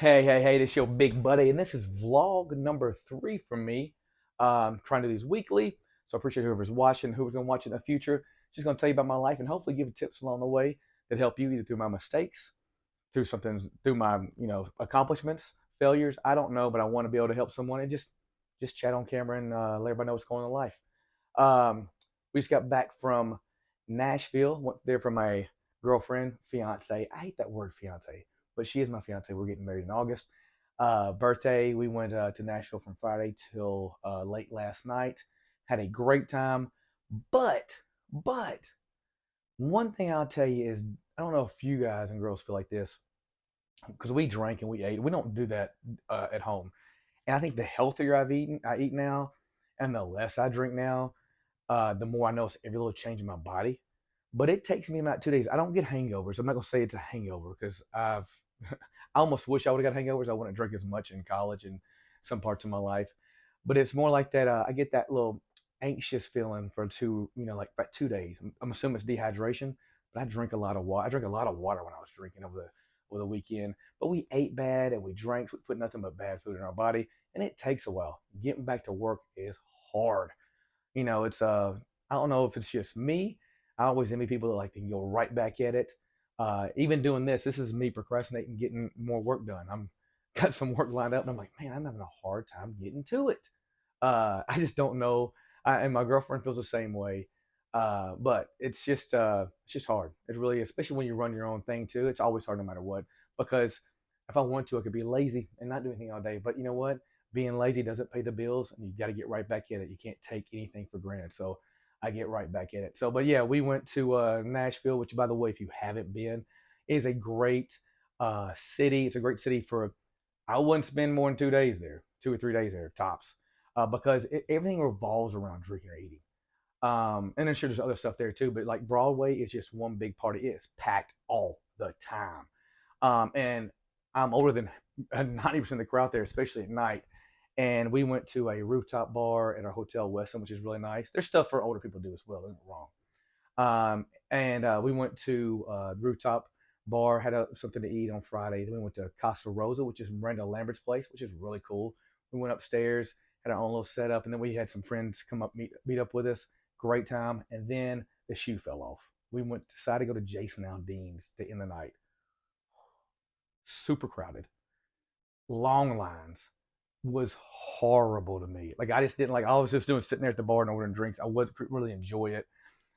Hey, this is your big buddy, and this is vlog number 3 from me. Trying to do these weekly, so I appreciate whoever's watching, whoever's gonna watch in the future. Just gonna tell you about my life and hopefully give you tips along the way that help you either through my mistakes, through my accomplishments, failures. I don't know, but I want to be able to help someone and just chat on camera and let everybody know what's going on in life. We just got back from Nashville. Went there for my girlfriend, fiance. I hate that word fiance, but she is my fiance. We're getting married in August. Birthday. We went to Nashville from Friday till late last night. Had a great time. But one thing I'll tell you is I don't know if you guys and girls feel like this because we drank and we ate. We don't do that at home. And I think the healthier I eat now, and the less I drink now, the more I notice every little change in my body. But it takes me about 2 days. I don't get hangovers. I'm not gonna say it's a hangover because I almost wish I would have got hangovers. I wouldn't drink as much in college and some parts of my life. But it's more like that. I get that little anxious feeling for like about 2 days. I'm assuming it's dehydration, but I drink a lot of water. I drank a lot of water when I was drinking over the weekend. But we ate bad and we drank, so we put nothing but bad food in our body, and it takes a while. Getting back to work is hard. It's I don't know if it's just me. I always envy people that like they can go right back at it. Even doing this is me procrastinating, getting more work done. I'm got some work lined up, and I'm like, man, I'm having a hard time getting to it. I just don't know. And my girlfriend feels the same way. But it's just hard. It really, especially when you run your own thing too. It's always hard no matter what. Because if I want to, I could be lazy and not do anything all day. But you know what? Being lazy doesn't pay the bills, and you got to get right back at it. You can't take anything for granted. So I get right back at it. So, but yeah, we went to Nashville, which, by the way, if you haven't been, is a great city. It's a great city for. I wouldn't spend more than 2 days there, 2 or 3 days there tops, because everything revolves around drinking or eating. And I'm sure there's other stuff there too, but like Broadway is just one big part. It's packed all the time. And I'm older than 90% of the crowd there, especially at night. And we went to a rooftop bar at our hotel Weston, which is really nice. There's stuff for older people to do as well. Don't get me wrong. And we went to the rooftop bar, had something to eat on Friday. Then we went to Casa Rosa, which is Miranda Lambert's place, which is really cool. We went upstairs, had our own little setup, and then we had some friends come up meet up with us. Great time. And then the shoe fell off. We decided to go to Jason Aldean's to end the night. Super crowded, long lines. Was horrible to me. Like I just didn't like. I was just doing sitting there at the bar and ordering drinks. I wouldn't really enjoy it.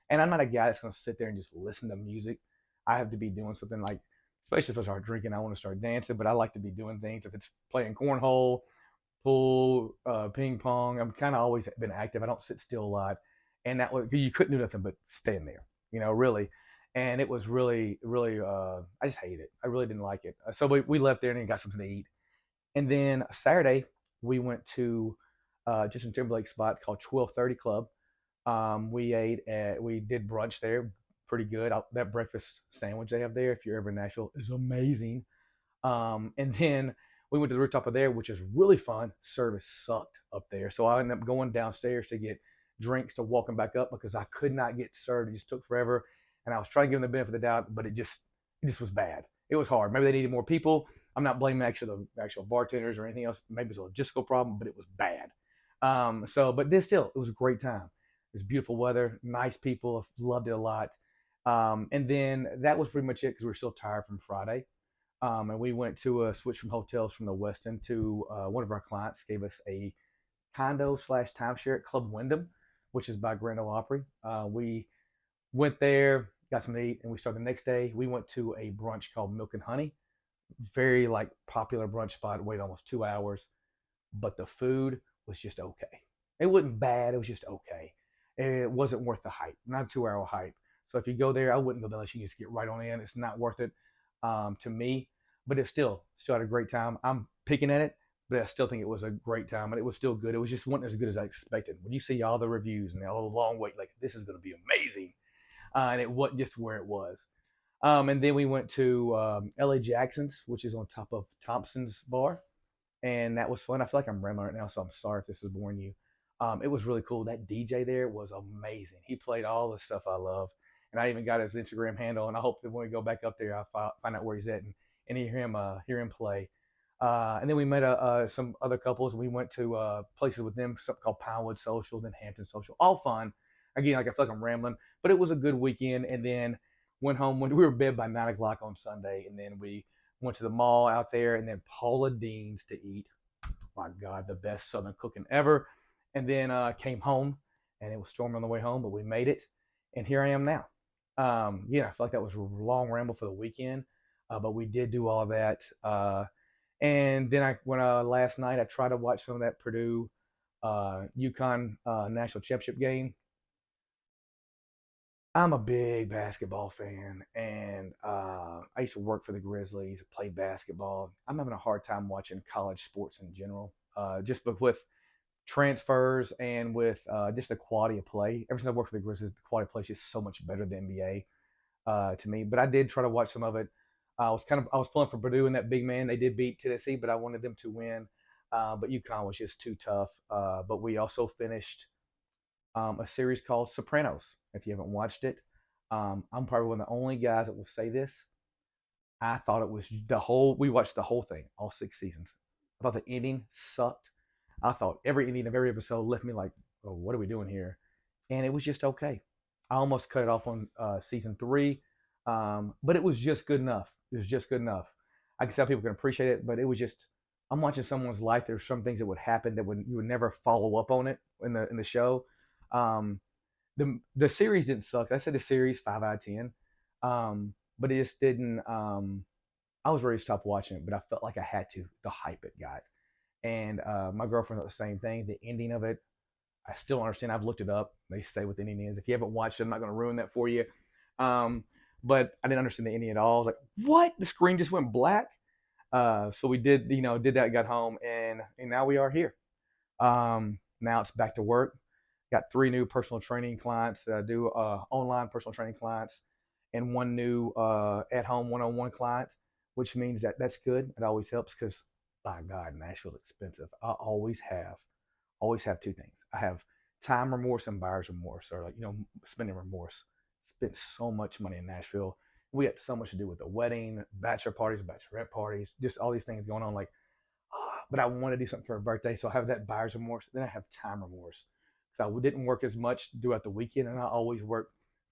And I'm not a guy that's going to sit there and just listen to music. I have to be doing something like, especially if I start drinking, I want to start dancing. But I like to be doing things. If it's playing cornhole, pool, ping pong, I'm kind of always been active. I don't sit still a lot, and that was you couldn't do nothing but stand there. Really. And it was really, really. I just hated it. I really didn't like it. So we left there and then got something to eat. And then Saturday we went to Justin Timberlake spot called 1230 Club. We did brunch there, pretty good. That breakfast sandwich they have there, if you're ever in Nashville, is amazing. And then we went to the rooftop of there, which is really fun. Service sucked up there, so I ended up going downstairs to get drinks to walking back up because I could not get served. It just took forever, and I was trying to give them the benefit of the doubt, but it just was bad. It was hard. Maybe they needed more people. I'm not blaming the actual bartenders or anything else. Maybe it's a logistical problem, but it was bad. But this still, it was a great time. It was beautiful weather, nice people. Loved it a lot. And then that was pretty much it because we were still tired from Friday. And we went to switch from hotels from the West End to one of our clients gave us a condo slash timeshare at Club Wyndham, which is by Grand Ole Opry. We went there, got some to eat, and we started the next day. We went to a brunch called Milk and Honey, very like popular brunch spot. Waited almost 2 hours, but the food was just okay. It wasn't bad. It was just okay. It wasn't worth the hype. Not a 2 hour hype. So if you go there, I wouldn't go there unless you just get right on in. It's not worth it to me. But it's still had a great time. I'm picking at it, but I still think it was a great time, and it was still good. It was just wasn't as good as I expected. When you see all the reviews and all the long wait, like this is going to be amazing, and it wasn't just where it was. And then we went to L.A. Jackson's, which is on top of Thompson's Bar, and that was fun. I feel like I'm rambling right now, so I'm sorry if this is boring you. It was really cool. That DJ there was amazing. He played all the stuff I love, and I even got his Instagram handle. And I hope that when we go back up there, I find out where he's at and hear him play. And then we met some other couples. We went to places with them, something called Pinewood Social, then Hampton Social. All fun. Again, like I feel like I'm rambling, but it was a good weekend. And then went home when we were in bed by 9 o'clock on Sunday, and then we went to the mall out there, and then Paula Dean's to eat. My God, the best Southern cooking ever. And then came home, and it was storming on the way home, but we made it, and here I am now. Yeah, I feel like that was a long ramble for the weekend, but we did do all of that. And then I went last night. I tried to watch some of that Purdue UConn national championship game. I'm a big basketball fan, and I used to work for the Grizzlies, play basketball. I'm having a hard time watching college sports in general, just with transfers and with just the quality of play. Ever since I worked for the Grizzlies, the quality of play is just so much better than NBA to me. But I did try to watch some of it. I was pulling for Purdue in that big man. They did beat Tennessee, but I wanted them to win. But UConn was just too tough. But we also finished a series called Sopranos. If you haven't watched it, I'm probably one of the only guys that will say this. I thought it was the whole. We watched the whole thing, all 6 seasons. I thought the ending sucked. I thought every ending of every episode left me like, oh, what are we doing here? And it was just okay. I almost cut it off on season three, but it was just good enough. It was just good enough. I can tell people can appreciate it, but it was just I'm watching someone's life. There's some things that would happen that would you would never follow up on it in the show. Um, the series didn't suck. I said the series 5 out of 10, but it just didn't. I was ready to stop watching it, but I felt like I had to. The hype it got, and my girlfriend thought the same thing. The ending of it, I still don't understand. I've looked it up. They say what the ending is. If you haven't watched it, I'm not going to ruin that for you. Um, but I didn't understand the ending at all. I was like, what? The screen just went black. So we did, did that, got home, and now we are here. Now it's back to work. Got 3 new personal training clients that I do online personal training clients, and 1 new at-home one-on-one client, which means that's good. It always helps because, by God, Nashville's expensive. I always have 2 things. I have time remorse and buyer's remorse, or spending remorse. Spent so much money in Nashville. We had so much to do with the wedding, bachelor parties, bachelorette parties, just all these things going on. Like, but I want to do something for her birthday, so I have that buyer's remorse. Then I have time remorse because I didn't work as much throughout the weekend, and I always work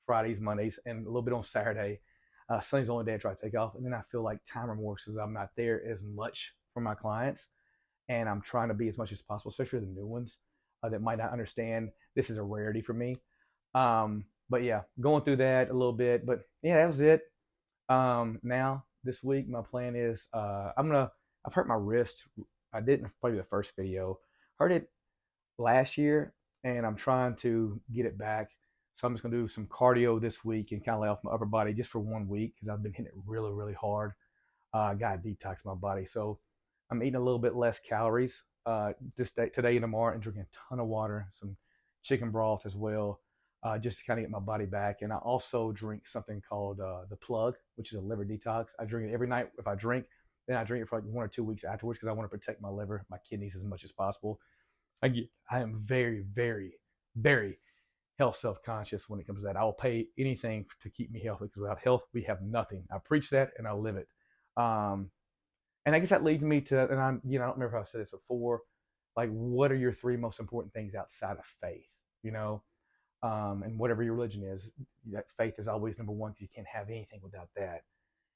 Fridays, Mondays, and a little bit on Saturday. Sunday's the only day I try to take off, and then I feel like time remorse is I'm not there as much for my clients, and I'm trying to be as much as possible, especially the new ones that might not understand this is a rarity for me. But yeah, going through that a little bit, but yeah, that was it. Now this week, my plan is I've hurt my wrist. I didn't play the first video. Hurt it last year, and I'm trying to get it back. So I'm just gonna do some cardio this week and kind of lay off my upper body just for 1 week because I've been hitting it really, really hard. I gotta detox my body, so I'm eating a little bit less calories this day, today and tomorrow, and drinking a ton of water, some chicken broth as well, just to kind of get my body back. And I also drink something called the Plug, which is a liver detox. I drink it every night. If I drink, then I drink it for like 1 or 2 weeks afterwards because I want to protect my liver, my kidneys as much as possible. I am very, very, very health self-conscious when it comes to that. I will pay anything to keep me healthy because without health, we have nothing. I preach that and I live it. Um, and I guess that leads me to, and I don't remember if I said this before, like, what are your 3 most important things outside of faith? You know, and whatever your religion is, that faith is always number one because you can't have anything without that.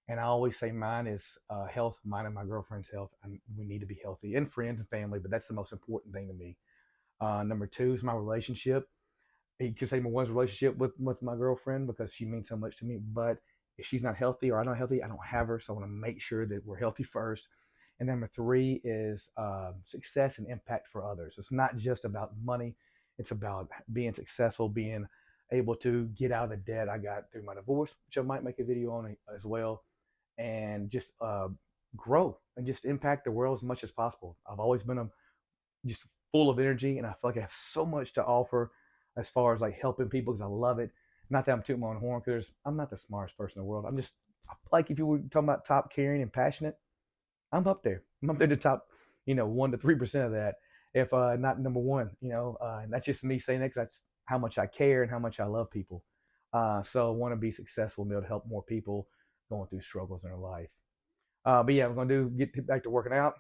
And I always say mine is health, mine and my girlfriend's health. And we need to be healthy, and friends and family, but that's the most important thing to me. Number 2 is my relationship. You could say number 1 is relationship with my girlfriend because she means so much to me. But if she's not healthy or I'm not healthy, I don't have her. So I want to make sure that we're healthy first. And number 3 is success and impact for others. It's not just about money. It's about being successful, being able to get out of the debt I got through my divorce, which I might make a video on as well, and just grow and just impact the world as much as possible. I've always been just full of energy, and I feel like I have so much to offer as far as like helping people because I love it. Not that I'm tooting my own horn because I'm not the smartest person in the world. I'm just like if you were talking about top caring and passionate, I'm up there. I'm up there to top, 1 to 3% of that, if not number one. And that's just me saying that 'cause that's how much I care and how much I love people. So I want to be successful and be able to help more people going through struggles in their life. But yeah, I'm going to get back to working out.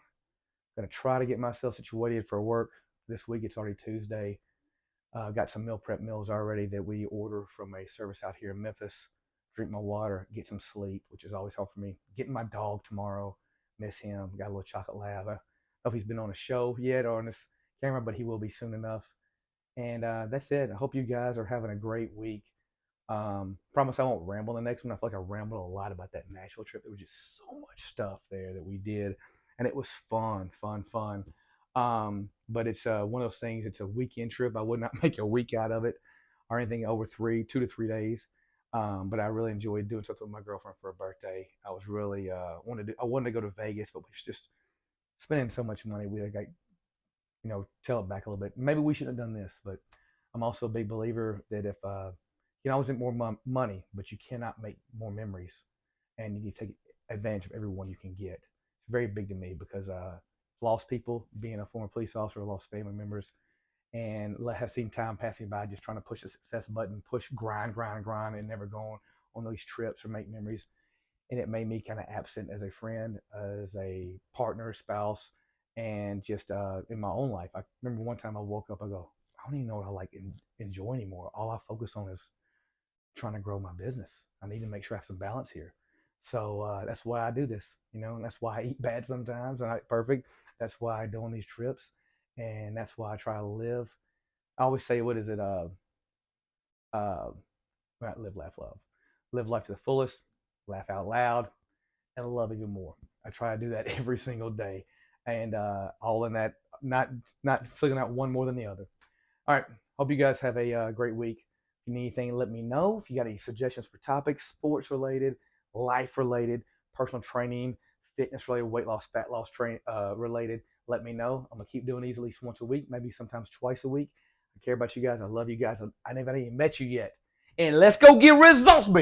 I'm going to try to get myself situated for work this week. It's already Tuesday. Got some meal prep meals already that we order from a service out here in Memphis. Drink my water, get some sleep, which is always hard for me. Getting my dog tomorrow, miss him. Got a little chocolate lab. I don't know if he's been on a show yet or on this camera, but he will be soon enough. And that's it. I hope you guys are having a great week. Promise I won't ramble the next one. I feel like I rambled a lot about that Nashville trip. There was just so much stuff there that we did, and it was fun, fun, fun. But it's one of those things. It's a weekend trip. I would not make a week out of it or anything over 2 to 3 days. But I really enjoyed doing something with my girlfriend for her birthday. I was really I wanted to go to Vegas, but we was just spending so much money. We got tail it back a little bit. Maybe we shouldn't have done this, but I'm also a big believer that if you can always make more money, but you cannot make more memories, and you need to take advantage of everyone you can get. It's very big to me because lost people, being a former police officer, lost family members, and have seen time passing by just trying to push the success button, push grind, grind, grind, and never going on these trips or make memories. And it made me kind of absent as a friend, as a partner, spouse, and just in my own life. I remember one time I woke up, I go, I don't even know what I like enjoy anymore. All I focus on is trying to grow my business. I need to make sure I have some balance here. So that's why I do this, and that's why I eat bad sometimes. I'm not perfect. That's why I go on these trips, and that's why I try to live. I always say, what is it? Uh, not live, laugh, love. Live life to the fullest, laugh out loud, and love even more. I try to do that every single day, and all in that, not figuring out one more than the other. All right. Hope you guys have a great week. If you need anything, let me know. If you got any suggestions for topics, sports related, life related, personal training, fitness related, weight loss, fat loss related, let me know. I'm gonna keep doing these at least once a week, maybe sometimes twice a week. I care about you guys. I love you guys. I never even met you yet. And let's go get results, baby.